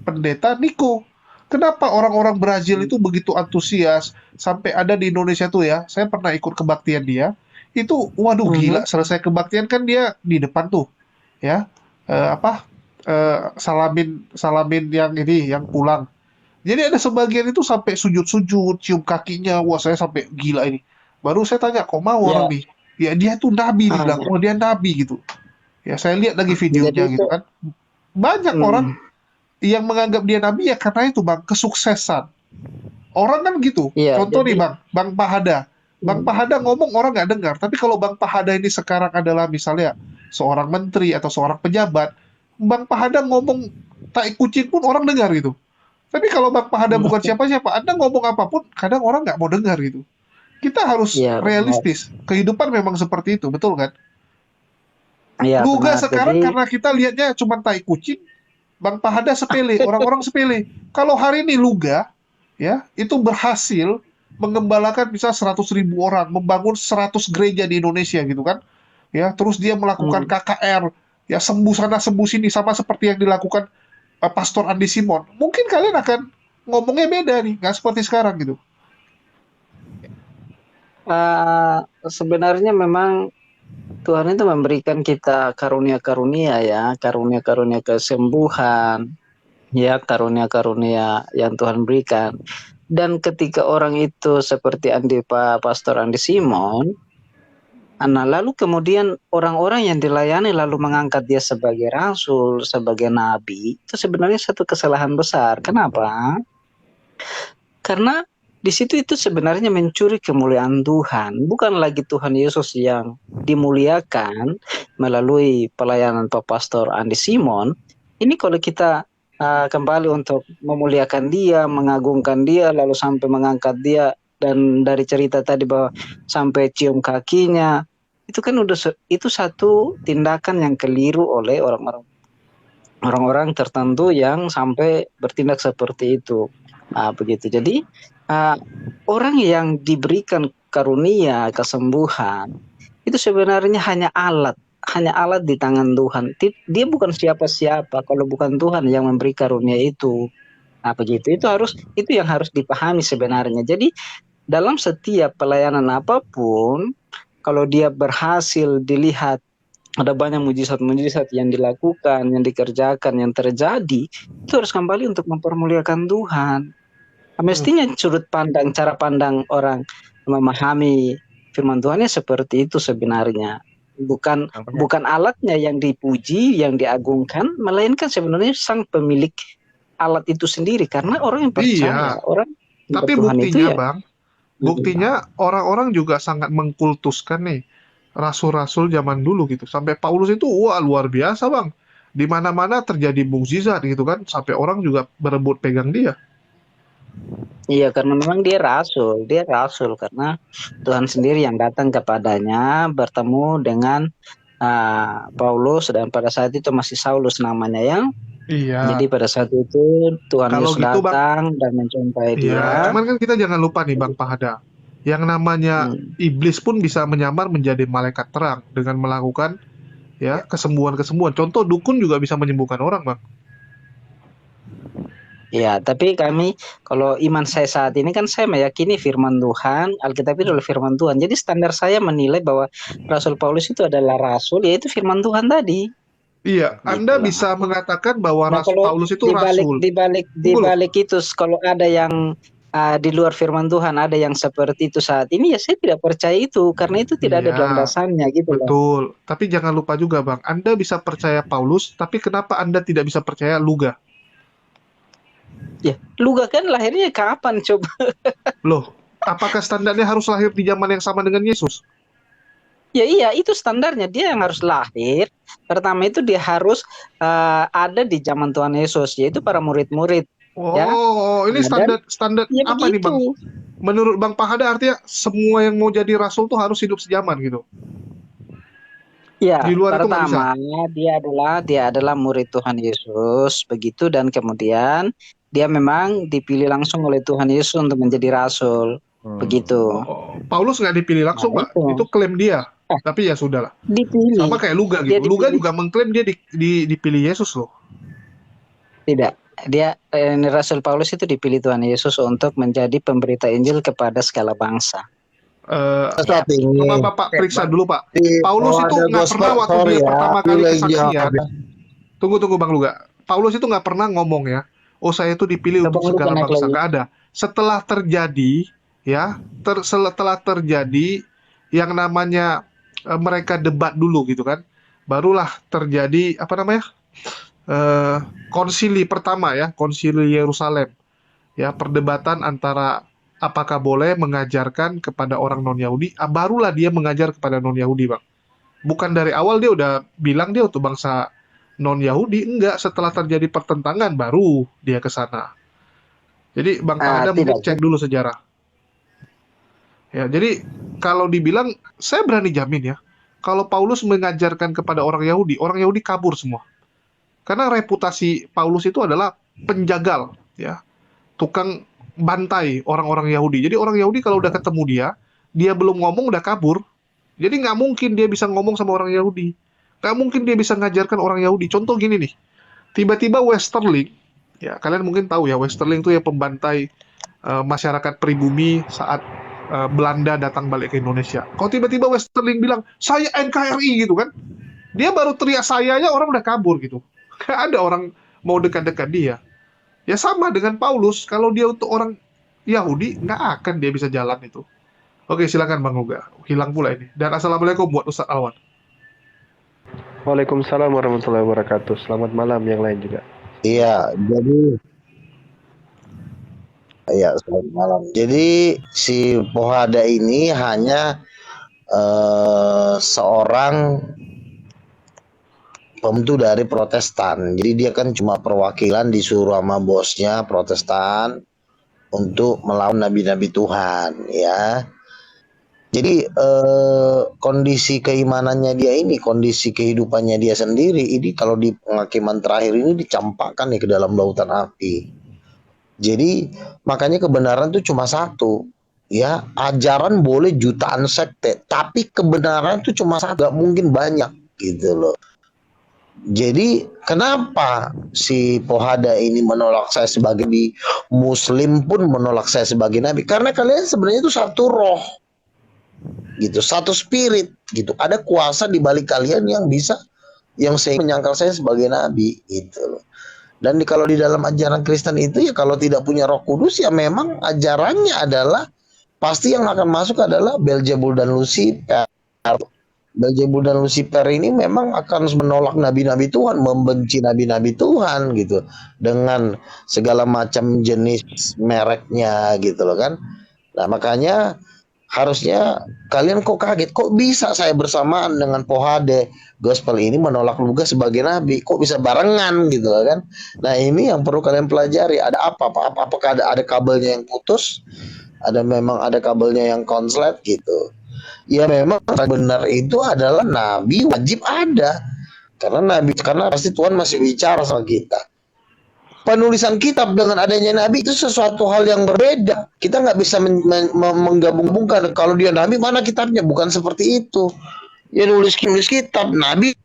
pendeta Niko. Kenapa orang-orang Brazil itu begitu antusias sampai ada di Indonesia tuh ya? Saya pernah ikut kebaktian dia. Itu, waduh gila. Selesai kebaktian kan dia di depan tuh, ya salamin salamin yang ini yang pulang. Jadi ada sebagian itu sampai sujud-sujud, cium kakinya. Wah, saya sampai gila ini. Baru saya tanya, kok mau ya, orang nih? Ya dia tuh nabi dibilang, oh dia nabi gitu. Ya saya lihat lagi jadi videonya itu gitu kan. Banyak orang yang menganggap dia nabi ya karena itu, Bang, kesuksesan. Orang kan gitu. ya Contoh nih, jadi Bang, Bang Pahada. Bang Pahada ngomong orang nggak dengar. Tapi kalau Bang Pahada ini sekarang adalah misalnya seorang menteri atau seorang pejabat, Bang Pahada ngomong tai kucing pun orang dengar gitu. Tapi kalau Bang Pahada bukan siapa-siapa, Anda ngomong apapun, kadang orang nggak mau dengar gitu. Kita harus ya benar, realistis. Kehidupan memang seperti itu, betul kan? ya Luga benar. sekarang Jadi karena kita lihatnya cuma tai kucing, Bang Pahada sepele, orang-orang sepele. Kalau hari ini Luga, ya, itu berhasil mengembalakan bisa 100.000 orang, membangun 100 gereja di Indonesia gitu kan. Ya, terus dia melakukan KKR, ya sembuh sana sembuh sini sama seperti yang dilakukan Pastor Andi Simon. Mungkin kalian akan ngomongnya beda nih, nggak seperti sekarang gitu. sebenarnya memang Tuhan itu memberikan kita karunia-karunia ya, karunia-karunia kesembuhan, ya karunia-karunia yang Tuhan berikan. Dan ketika orang itu seperti Pastor Andi Simon, nah lalu kemudian orang-orang yang dilayani lalu mengangkat dia sebagai rasul, sebagai nabi, itu sebenarnya satu kesalahan besar. Kenapa? Karena di situ itu sebenarnya mencuri kemuliaan Tuhan, bukan lagi Tuhan Yesus yang dimuliakan melalui pelayanan Pak Pastor Andi Simon. Ini kalau kita kembali untuk memuliakan dia, mengagungkan dia, lalu sampai mengangkat dia, dan dari cerita tadi bahwa sampai cium kakinya, itu kan udah itu satu tindakan yang keliru oleh orang-orang tertentu yang sampai bertindak seperti itu. Begitu. Jadi orang yang diberikan karunia kesembuhan itu sebenarnya hanya alat di tangan Tuhan. Dia bukan siapa-siapa kalau bukan Tuhan yang memberi karunia itu. Begitu. Itu yang harus dipahami sebenarnya. Jadi dalam setiap pelayanan apapun, kalau dia berhasil dilihat ada banyak mujizat-mujizat yang dilakukan, yang dikerjakan, yang terjadi, itu harus kembali untuk mempermuliakan Tuhan. Mestinya cara pandang orang memahami firman Tuhannya seperti itu sebenarnya. Bukan alatnya yang dipuji, yang diagungkan, melainkan sebenarnya sang pemilik alat itu sendiri. Karena orang yang percaya, Iya, orang tapi Tuhan itu buktinya, ya. Bang, buktinya orang-orang juga sangat mengkultuskan nih rasul-rasul zaman dulu gitu. Sampai Paulus itu wah luar biasa, Bang. Di mana-mana terjadi mukjizat gitu kan, sampai orang juga berebut pegang dia. Iya, karena memang dia rasul karena Tuhan sendiri yang datang kepadanya, bertemu dengan Paulus, dan pada saat itu masih Saulus namanya ya. Iya. Jadi pada saat itu Tuhan Kalau Yesus gitu, Bang, datang dan menjumpai iya, dia. cuman kan kita jangan lupa nih Bang Pahada. Yang namanya Hmm. iblis pun bisa menyamar menjadi malaikat terang dengan melakukan ya kesembuhan-kesembuhan. Contoh dukun juga bisa menyembuhkan orang, Bang. Ya, tapi kami kalau iman saya saat ini kan saya meyakini firman Tuhan, Alkitab itu adalah firman Tuhan. Jadi standar saya menilai bahwa Rasul Paulus itu adalah rasul, yaitu firman Tuhan tadi. Iya, Anda Gitulah. bisa mengatakan bahwa Nah, kalau Paulus itu dibalik rasul. dibalik Tunggu loh. dibalik itu kalau ada yang di luar firman Tuhan, ada yang seperti itu saat ini, ya saya tidak percaya itu karena itu tidak ada dalam Iya, dasarnya gitu loh. betul. Tapi jangan lupa juga, Bang, Anda bisa percaya Paulus, tapi kenapa Anda tidak bisa percaya Luga? Ya, Luga kan lahirnya kapan coba? Loh, apakah standarnya harus lahir di zaman yang sama dengan Yesus? Ya iya, itu standarnya dia yang harus lahir. Pertama itu dia harus ada di zaman Tuhan Yesus, yaitu para murid-murid. Ya. Oh, ini Dan standar ya apa nih, Bang? begitu. Menurut Bang Pahada artinya semua yang mau jadi rasul tuh harus hidup sejaman gitu. Ya, Di luar itu nggak bisa. pertama dia adalah murid Tuhan Yesus, begitu, dan kemudian dia memang dipilih langsung oleh Tuhan Yesus untuk menjadi rasul, begitu. Oh, Paulus nggak dipilih langsung, Nah, Pak. Itu klaim dia. Eh, Tapi ya sudahlah. dipilih. Sama kayak Luga Dia gitu. Luga dipilih. juga mengklaim dia dipilih Yesus loh. Tidak. Dia Rasul Paulus itu dipilih Tuhan Yesus untuk menjadi pemberita Injil kepada segala bangsa. Saat ini Coba Bapak periksa dulu, Pak. di Paulus itu ada nggak gospel, pernah waktu sorry dia ya, pertama aku kali lagi kesaksian. jawab ya. Tunggu Bang Luga. Paulus itu nggak pernah ngomong ya, oh saya itu dipilih Coba untuk Luga segala naik bangsa. lagi. Nggak ada. Setelah terjadi ya, setelah terjadi yang namanya mereka debat dulu gitu kan, barulah terjadi apa namanya konsili pertama ya, konsili Yerusalem ya, perdebatan antara apakah boleh mengajarkan kepada orang non-Yahudi, barulah dia mengajar kepada non-Yahudi, Bang. Bukan dari awal dia udah bilang dia untuk bangsa non-Yahudi, enggak, setelah terjadi pertentangan baru dia ke sana. Jadi Bang Pahada mungkin Tidak. cek dulu sejarah. Ya, jadi kalau dibilang, saya berani jamin ya, kalau Paulus mengajarkan kepada orang Yahudi kabur semua. Karena reputasi Paulus itu adalah penjagal, ya, tukang bantai orang-orang Yahudi. Jadi orang Yahudi kalau udah ketemu dia belum ngomong udah kabur. Jadi nggak mungkin dia bisa ngomong sama orang Yahudi. Nggak mungkin dia bisa ngajarkan orang Yahudi. Contoh gini nih, tiba-tiba Westerling, ya kalian mungkin tahu ya, Westerling itu ya pembantai masyarakat pribumi saat Belanda datang balik ke Indonesia. Kalau tiba-tiba Westerling bilang, saya NKRI gitu kan, dia baru teriak sayanya orang udah kabur gitu. Nggak ada orang mau dekat-dekat dia. Ya sama dengan Paulus, kalau dia untuk orang Yahudi, nggak akan dia bisa jalan itu. Oke, silakan Bang Luga. Hilang pula ini. Dan assalamualaikum buat Ustaz Alwan. Waalaikumsalam warahmatullahi wabarakatuh. Selamat malam yang lain juga. Iya, jadi ya selamat malam. Jadi si Pohada ini hanya seorang pembantu dari Protestan. Jadi dia kan cuma perwakilan disuruh sama bosnya Protestan untuk melawan nabi-nabi Tuhan, ya. Jadi kondisi keimanannya dia ini, kondisi kehidupannya dia sendiri ini kalau di penghakiman terakhir ini dicampakkan nih ke dalam lautan api. Jadi makanya kebenaran itu cuma satu, ya. Ajaran boleh jutaan sekte, tapi kebenaran itu cuma satu, gak mungkin banyak gitu loh. Jadi kenapa si Pohada ini menolak saya sebagai nabi, Muslim pun menolak saya sebagai nabi? Karena kalian sebenarnya itu satu roh, gitu, satu spirit, gitu. Ada kuasa di balik kalian yang bisa, yang saya menyangkal saya sebagai nabi, gitu loh. Dan kalau di dalam ajaran Kristen itu ya kalau tidak punya Roh Kudus ya memang ajarannya adalah pasti yang akan masuk adalah Beelzebul dan Lucifer. Beelzebul dan Lucifer ini memang akan menolak nabi-nabi Tuhan, membenci nabi-nabi Tuhan gitu, dengan segala macam jenis mereknya gitu loh kan. Nah makanya harusnya kalian kok kaget, kok bisa saya bersamaan dengan Pohade gospel ini menolak Luga sebagai nabi, kok bisa barengan gitu loh kan. Nah ini yang perlu kalian pelajari, ada apakah ada kabelnya yang putus, memang ada kabelnya yang konslet gitu. Ya memang benar itu adalah nabi wajib ada, karena pasti Tuhan masih bicara sama kita. penulisan kitab dengan adanya nabi itu sesuatu hal yang berbeda. Kita nggak bisa menggabung-gabungkan. Kalau dia nabi, mana kitabnya? Bukan seperti itu. Ya nulis kitab. Nabi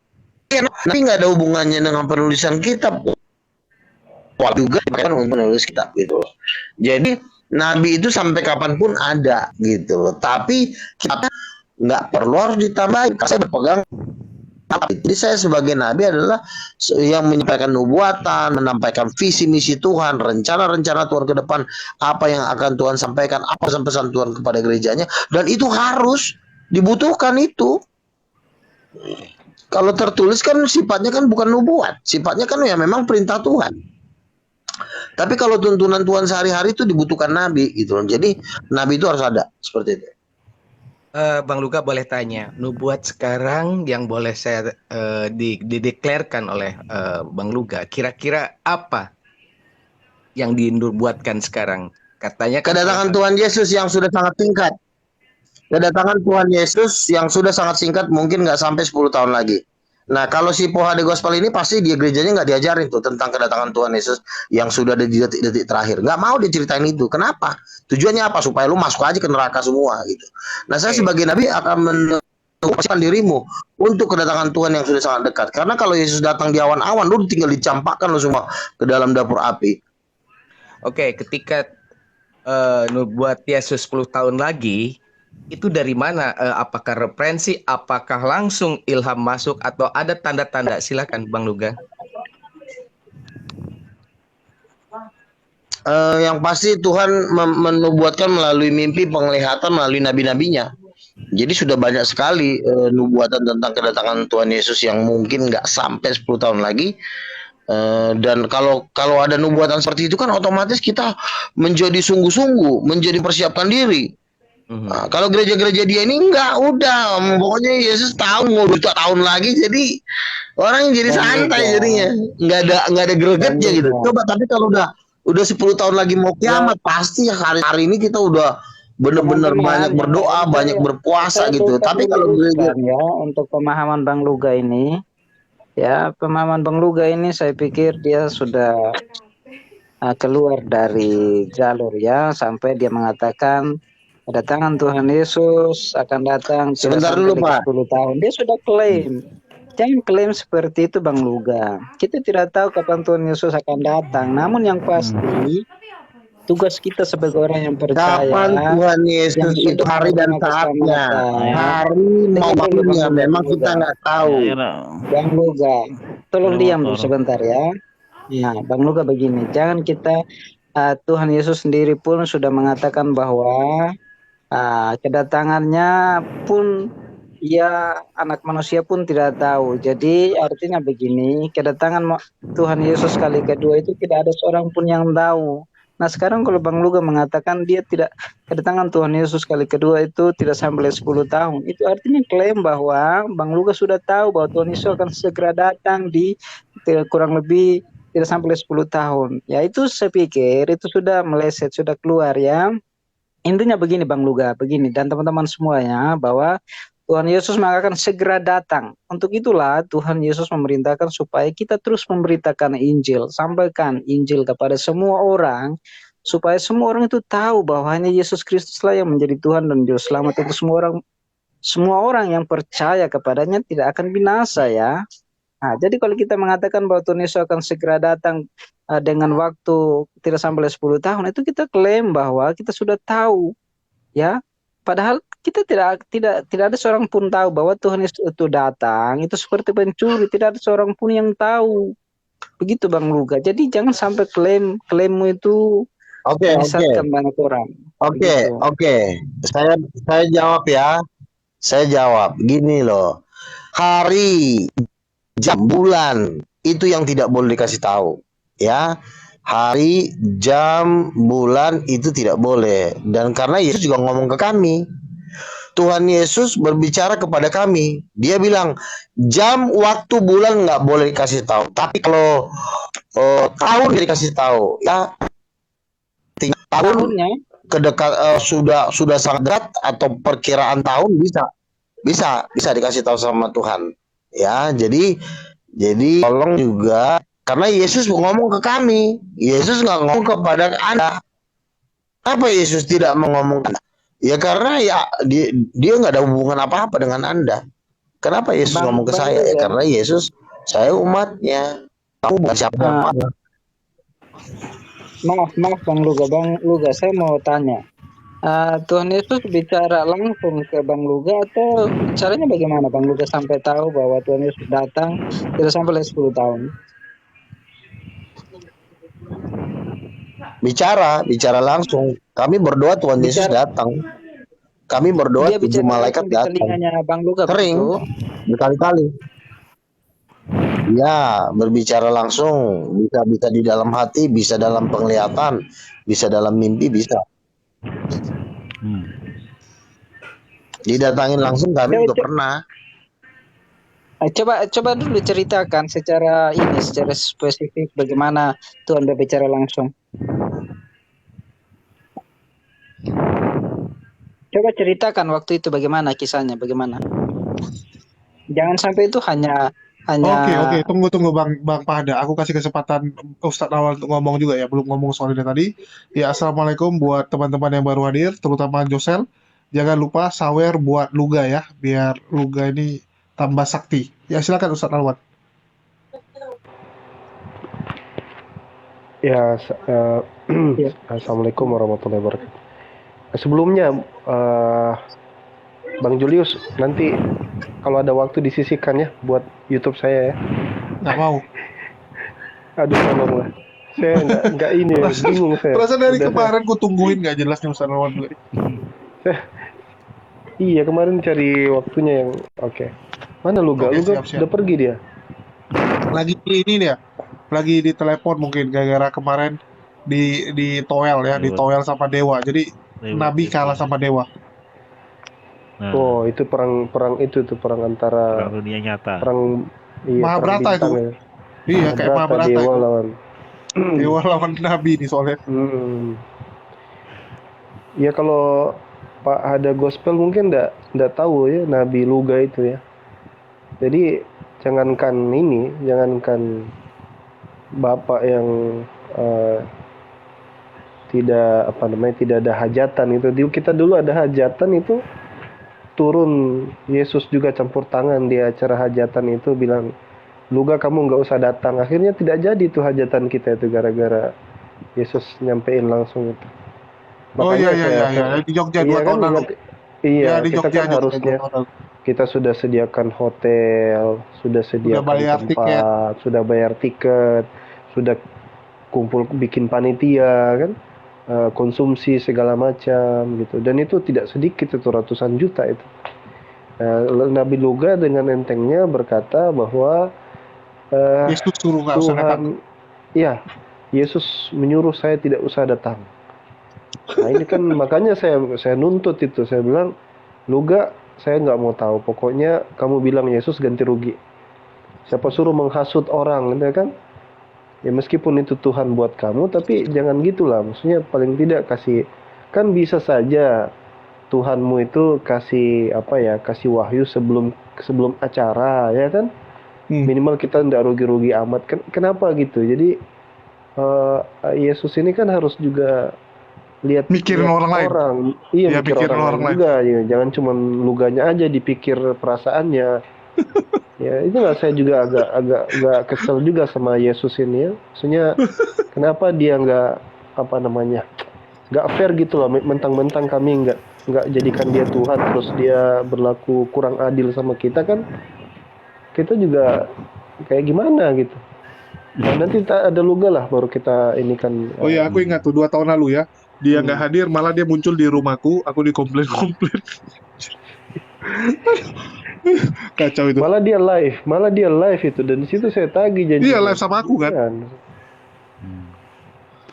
nggak ada hubungannya dengan penulisan kitab. Wah juga kan menulis kitab gitu. Jadi nabi itu sampai kapanpun ada gitu loh. Tapi kita nggak perlu harus ditambahin. Saya berpegang. Jadi saya sebagai nabi adalah yang menyampaikan nubuatan, menyampaikan visi misi Tuhan, rencana-rencana Tuhan ke depan, apa yang akan Tuhan sampaikan, apa pesan-pesan Tuhan kepada gerejanya, dan itu harus dibutuhkan itu. Kalau tertulis kan sifatnya kan bukan nubuat, sifatnya kan ya memang perintah Tuhan. Tapi kalau tuntunan Tuhan sehari-hari itu dibutuhkan nabi gitu loh. Jadi nabi itu harus ada seperti itu. Bang Luga boleh tanya, nubuat sekarang yang boleh saya dideklarkan oleh Bang Luga, kira-kira apa yang dinubuatkan sekarang? Katanya kedatangan Tuhan Yesus yang sudah sangat singkat. Kedatangan Tuhan Yesus yang sudah sangat singkat, mungkin nggak sampai 10 tahun lagi. Nah, kalau si Pohade Gospel ini pasti di gerejanya nggak diajarin tuh tentang kedatangan Tuhan Yesus yang sudah ada di detik-detik terakhir. Nggak mau diceritain itu. Kenapa? Tujuannya apa? Supaya lu masuk aja ke neraka semua gitu. Nah, saya sebagai nabi akan menempatkan dirimu untuk kedatangan Tuhan yang sudah sangat dekat. Karena kalau Yesus datang di awan-awan, lu tinggal dicampakkan lu semua ke dalam dapur api. Oke, ketika nubuat Yesus 10 tahun lagi, itu dari mana? Apakah referensi? Apakah langsung ilham masuk? Atau ada tanda-tanda? Silakan Bang Luga. Yang pasti Tuhan menubuatkan melalui mimpi, penglihatan, melalui nabi-nabinya. Jadi sudah banyak sekali nubuatan tentang kedatangan Tuhan Yesus yang mungkin nggak sampai 10 tahun lagi. Dan kalau ada nubuatan seperti itu kan otomatis kita menjadi sungguh-sungguh, menjadi persiapkan diri. Nah, kalau gereja-gereja dia ini enggak, udah pokoknya Yesus tahu mau 2 tahun lagi, jadi orang jadi santai jadinya, nggak ada gregetnya gitu. Coba tapi kalau udah 10 tahun lagi mau kiamat, pasti hari ini kita udah benar-benar banyak berdoa, banyak berpuasa gitu. Tapi kalau gereja ya, untuk pemahaman Bang Luga ini, ya pemahaman Bang Luga ini saya pikir dia sudah keluar dari jalur ya, sampai dia mengatakan kedatangan Tuhan Yesus akan datang sebentar dulu Pak. 10 tahun. Dia sudah klaim. Jangan klaim seperti itu Bang Luga. Kita tidak tahu kapan Tuhan Yesus akan datang. Namun yang pasti tugas kita sebagai orang yang percaya. Kapan Tuhan Yesus itu hari dan saatnya. Hari maupun memang kita nggak tahu. Bang Luga, tolong diam dulu sebentar ya. Nah, Bang Luga begini, jangan kita Tuhan Yesus sendiri pun sudah mengatakan bahwa kedatangannya pun ya anak manusia pun tidak tahu. Jadi artinya begini, kedatangan Tuhan Yesus kali kedua itu tidak ada seorang pun yang tahu. Nah sekarang kalau Bang Luga mengatakan dia tidak, kedatangan Tuhan Yesus kali kedua itu tidak sampai 10 tahun, itu artinya klaim bahwa Bang Luga sudah tahu bahwa Tuhan Yesus akan segera datang di kurang lebih tidak sampai 10 tahun. Ya itu saya pikir itu sudah meleset, sudah keluar ya. Intinya begini Bang Luga, begini dan teman-teman semuanya, bahwa Tuhan Yesus akan segera datang. Untuk itulah Tuhan Yesus memerintahkan supaya kita terus memberitakan Injil, sampaikan Injil kepada semua orang, supaya semua orang itu tahu bahwa hanya Yesus Kristuslah yang menjadi Tuhan dan Juru Selamat untuk semua orang yang percaya kepadanya tidak akan binasa ya. Nah, jadi kalau kita mengatakan bahwa Tuhan Yesus akan segera datang dengan waktu tidak sampai 10 tahun, itu kita klaim bahwa kita sudah tahu ya. Padahal kita tidak ada seorang pun tahu bahwa Tuhan Yesus itu datang, itu seperti pencuri, tidak ada seorang pun yang tahu. Begitu Bang Luga. Jadi jangan sampai klaimmu itu menyesatkan banyak orang. Oke. Saya jawab ya. Saya jawab gini loh. Hari, jam, bulan itu yang tidak boleh dikasih tahu ya. Hari, jam, bulan itu tidak boleh. Dan karena Yesus juga ngomong ke kami, Tuhan Yesus berbicara kepada kami, dia bilang jam, waktu, bulan nggak boleh dikasih tahu. Tapi kalau tahun dikasih tahu ya, tahunnya kedekat sudah sangat dekat atau perkiraan tahun bisa dikasih tahu sama Tuhan ya. Jadi tolong juga Karena Yesus ngomong ke kami. Yesus nggak ngomong kepada Anda. Apa Yesus tidak mengomongkan? Ya karena ya dia nggak ada hubungan apa-apa dengan Anda. Kenapa Yesus Bang ngomong ke Bang saya? Ya Luga, karena Yesus, saya umatnya. Kamu bukan siapa-siapa. maaf Bang Luga, saya mau tanya. Tuhan Yesus bicara langsung ke Bang Luga atau caranya bagaimana Bang Luga sampai tahu bahwa Tuhan Yesus datang tidak sampai 10 tahun? Bicara langsung. Kami berdoa Tuhan Yesus Bicara datang. Kami berdoa dia 7 bicara malaikat langsung di datang. telinganya Bang Luga Sering, begitu. berkali-kali. Ya, berbicara langsung. Bisa di dalam hati, bisa dalam penglihatan, bisa dalam mimpi, bisa. Didatangin langsung kami juga pernah. Coba dulu ceritakan secara spesifik bagaimana Tuhan berbicara langsung. Coba ceritakan waktu itu bagaimana kisahnya, bagaimana? Jangan sampai itu hanya Oke, tunggu Bang Pada. Aku kasih kesempatan Ustadz awal untuk ngomong juga ya, belum ngomong soal ini tadi. Ya, assalamualaikum buat teman-teman yang baru hadir, terutama Josel. Jangan lupa sawer buat Luga ya, biar Luga ini tambah sakti. Ya, silakan Ustadz Alwan. Ya, Ya. Assalamualaikum warahmatullahi wabarakatuh. Sebelumnya, Bang Julius, nanti kalau ada waktu disisihkan ya buat YouTube saya ya. Nggak mau. Aduh, tolonglah. Saya nggak ini, bingung saya. Perasaan dari kemarin ku tungguin nggak jelas nih Ustadz Alwan. Iya, kemarin cari waktunya yang oke. Mana Luga? Oke, Luga siap. udah pergi dia. Lagi ini dia, lagi di telepon mungkin gara-gara kemarin di toel ya, di toel sama dewa. Jadi Nabi kalah sama dewa. Oh, itu perang itu tuh perang antara Perang dunia nyata. Mahabharata itu. Ya. Iya, kayak Mahabharata dewa itu. lawan Dewa lawan Nabi nih soalnya. Ya kalau Pak ada gospel mungkin nggak tahu ya Nabi Luga itu ya. Jadi jangankan Bapak yang tidak ada hajatan itu. Kita dulu ada hajatan itu turun Yesus juga campur tangan di acara hajatan itu bilang, Luga kamu nggak usah datang. Akhirnya tidak jadi tuh hajatan kita itu gara-gara Yesus nyampein langsung itu. Iya, di Jogja 2 tahun lalu. Iya, di kita Jogja kan harusnya kita sudah sediakan hotel, sudah sediakan bayar tempat, sudah bayar tiket, sudah kumpul bikin panitia kan, konsumsi segala macam gitu. Dan itu tidak sedikit, itu ratusan juta itu. Nabi Luga dengan entengnya berkata bahwa Yesus suruh nggak usah datang. Iya, Yesus menyuruh saya tidak usah datang. Nah ini kan makanya saya nuntut itu, saya bilang, Luga saya nggak mau tahu, pokoknya kamu bilang Yesus ganti rugi. Siapa suruh menghasut orang, gitu kan? Ya meskipun itu Tuhan buat kamu, tapi jangan gitulah. Maksudnya paling tidak kan bisa saja Tuhanmu itu kasih wahyu sebelum acara, ya kan? Minimal kita nggak rugi-rugi amat. Kenapa gitu? Jadi Yesus ini kan harus juga mikirin orang lain. Iya, mikir orang lain juga. Ya. Jangan cuma Luganya aja dipikir perasaannya. Ya itu lah, saya juga agak kesel juga sama Yesus ini ya. Maksudnya kenapa dia nggak fair gitu loh, mentang-mentang kami nggak jadikan dia Tuhan terus dia berlaku kurang adil sama kita, kan kita juga kayak gimana gitu. Nah, nanti ada Luga lah baru kita ini kan. Oh iya, aku ingat tuh 2 tahun lalu ya, dia nggak hadir, malah dia muncul di rumahku, aku dikomplain. Kacau itu. Malah dia live itu, dan di situ saya tagih janji. Iya, live sama aku kan.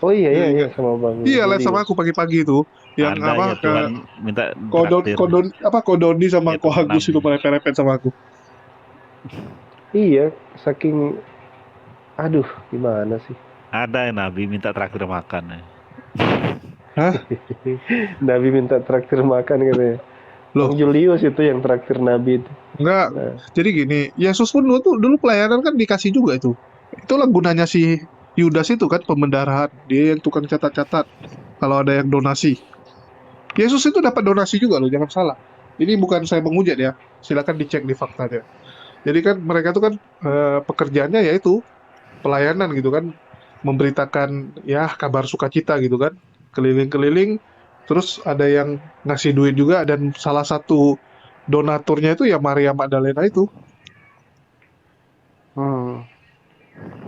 Oh iya sama Bang. Iya, live sama aku pagi-pagi itu. Yang minta Kodoni sama Kohagus itu merepet-repet sama aku. Iya, saking aduh, gimana sih? Ada Nabi minta traktir makan ya. Hah? Nabi minta traktir makan katanya. Bang Julius itu yang traktir Nabi itu. Enggak. Jadi gini, Yesus pun dulu pelayanan kan dikasih juga itu. itulah gunanya si Yudas itu kan, pembendaharaan. Dia yang tukang catat-catat kalau ada yang donasi. Yesus itu dapat donasi juga loh, jangan salah. Ini bukan saya menghujat ya, silakan dicek di faktanya. Jadi kan mereka tuh kan pekerjaannya yaitu pelayanan gitu kan, memberitakan ya kabar sukacita gitu kan, keliling-keliling. Terus ada yang ngasih duit juga, dan salah satu donaturnya itu ya Maria Magdalena itu.